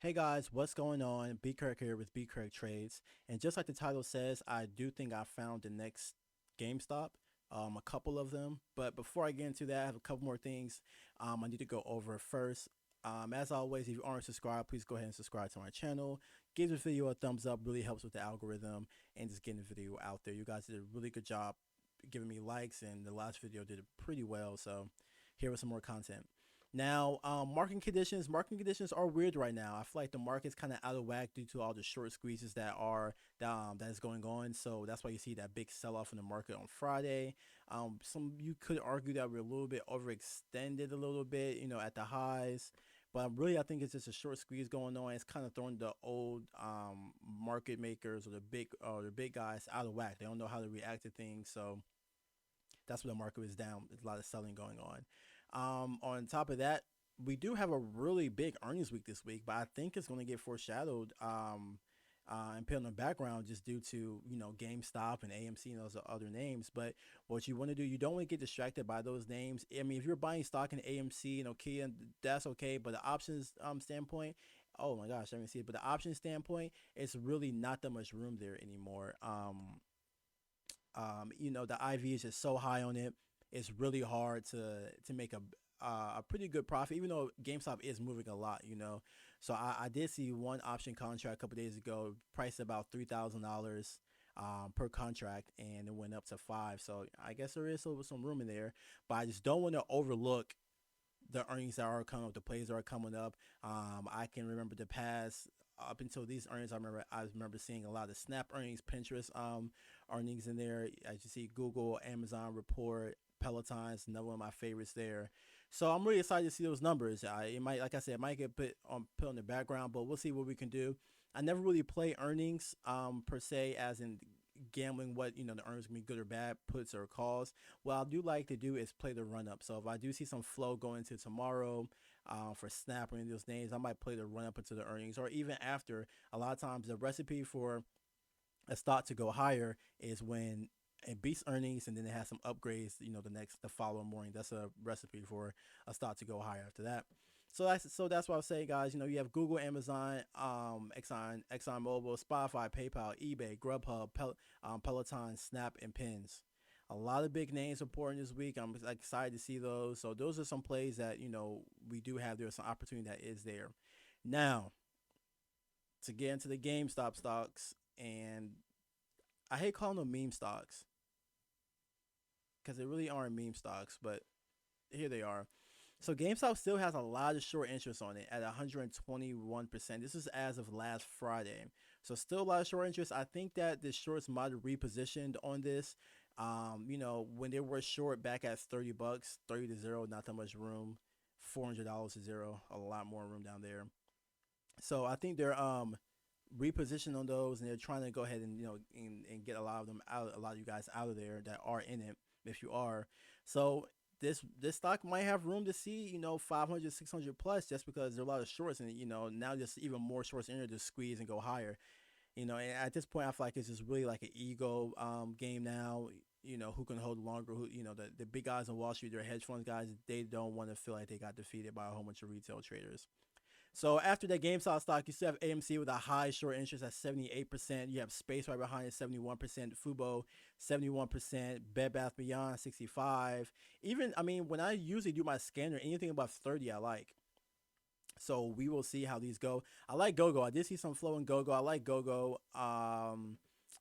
Hey guys, what's going on? Bcraig here with Bcraigtrades, and just like the title says, I do think I found the next GameStop, a couple of them. But before I get into that, I have a couple more things I need to go over first. As always, if you aren't subscribed, please go ahead and subscribe to my channel. Give this video a thumbs up; really helps with the algorithm and just getting the video out there. You guys did a really good job giving me likes, and the last video did pretty well. So here was some more content. Now, market conditions are weird right now. I feel like the market's kind of out of whack due to all the short squeezes that is going on. So that's why you see that big sell off in the market on Friday. Some you could argue that we're a little bit overextended a little bit, at the highs. But really, I think it's just a short squeeze going on. It's kind of throwing the old market makers or the big guys out of whack. They don't know how to react to things. So that's where the market is down. There's a lot of selling going on. On top of that, we do have a really big earnings week this week, but I think it's going to get foreshadowed and put in the background just due to GameStop and AMC and those other names. But what you want to do, you don't want to get distracted by those names. I mean, if you're buying stock in AMC and Nokia, that's okay. But the options standpoint, oh my gosh, I didn't see it. But the option standpoint, it's really not that much room there anymore. The IV is just so high on it. It's really hard to make a pretty good profit, even though GameStop is moving a lot. So I did see one option contract a couple days ago, priced about $3,000 per contract, and it went up to five. So I guess there is some room in there, but I just don't want to overlook the earnings that are coming up, the plays that are coming up. I can remember the past up until these earnings. I remember seeing a lot of Snap earnings, Pinterest earnings in there. As you see, Google, Amazon report, Peloton's another one of my favorites there. So I'm really excited to see those numbers. It might, like I said, it might get put on the background, but we'll see what we can do. I never really play earnings per se, as in gambling what the earnings can be good or bad, puts or calls. What I do like to do is play the run up. So if I do see some flow going into tomorrow for Snap or any of those names, I might play the run up into the earnings, or even after. A lot of times the recipe for a stock to go higher is when it beats earnings and then it has some upgrades, the following morning. That's a recipe for a stock to go higher after that. So that's what I was saying, guys. You have Google, Amazon, ExxonMobil, Spotify, PayPal, eBay, Grubhub, Peloton, Snap, and Pins. A lot of big names reporting this week. I'm excited to see those. So those are some plays that we do have. There's some opportunity that is there. Now, to get into the GameStop stocks, and I hate calling them meme stocks because they really aren't meme stocks, but here they are. So GameStop still has a lot of short interest on it at 121%. This is as of last Friday. So still a lot of short interest. I think that the shorts might have repositioned on this. When they were short back at 30 bucks, 30 to 0, not that much room. $400 to 0, a lot more room down there. So I think they're repositioned on those, and they're trying to go ahead and and get a lot of them out, a lot of you guys out of there that are in it, if you are. So this stock might have room to see 500, 600 plus, just because there are a lot of shorts, and now just even more shorts in there to squeeze and go higher. And at this point, I feel like it's just really like an ego game now. Who can hold longer? Who the big guys on Wall Street, they're hedge funds guys. They don't want to feel like they got defeated by a whole bunch of retail traders. So after that GameStop stock, you still have AMC with a high short interest at 78%. You have Space right behind it, 71%. Fubo, 71%. Bed Bath Beyond, 65. Even, I mean, when I usually do my scanner, anything above 30, I like. So we will see how these go. I like GoGo. I did see some flow in GoGo. I like GoGo.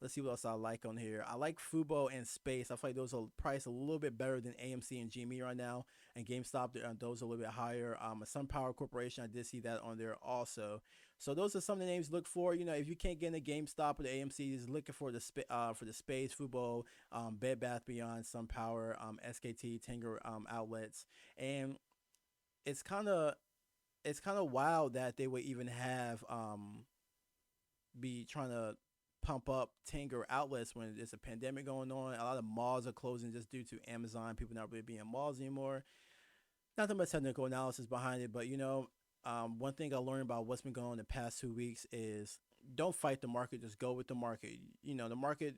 Let's see what else I like on here. I like Fubo and Space. I feel like those are priced a little bit better than AMC and GME right now. And GameStop, those are a little bit higher. SunPower Corporation, I did see that on there also. So those are some of the names to look for. If you can't get in the GameStop or the AMC, just looking for the Space, Fubo, Bed Bath Beyond, SunPower, SKT, Tanger outlets, and it's kind of wild that they would even have be trying to pump up Tanger outlets when there's a pandemic going on. A lot of malls are closing just due to Amazon. People not really being in malls anymore. Not that much technical analysis behind it, but one thing I learned about what's been going on the past 2 weeks is don't fight the market. Just go with the market. The market,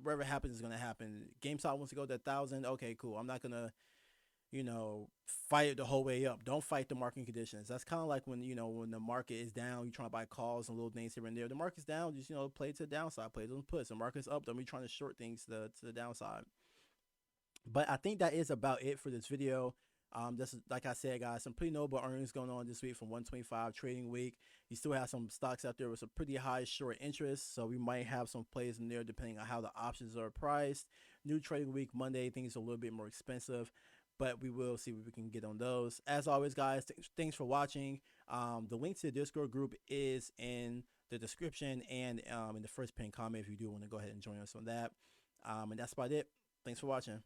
whatever happens is gonna happen. GameStop wants to go to 1,000. Okay, cool. I'm not gonna fight it the whole way up. Don't fight the market conditions. That's kind of like when when the market is down, you trying to buy calls and little things here and there. The market's down, just play to the downside, play those puts. The market's up, don't be trying to short things to the downside. But I think that is about it for this video. Just like I said, guys, some pretty notable earnings going on this week from 125 trading week. You still have some stocks out there with some pretty high short interest, so we might have some plays in there depending on how the options are priced. New trading week Monday, things are a little bit more expensive, but we will see what we can get on those. As always, guys, thanks for watching. The link to the Discord group is in the description and in the first pinned comment if you do want to go ahead and join us on that. And that's about it. Thanks for watching.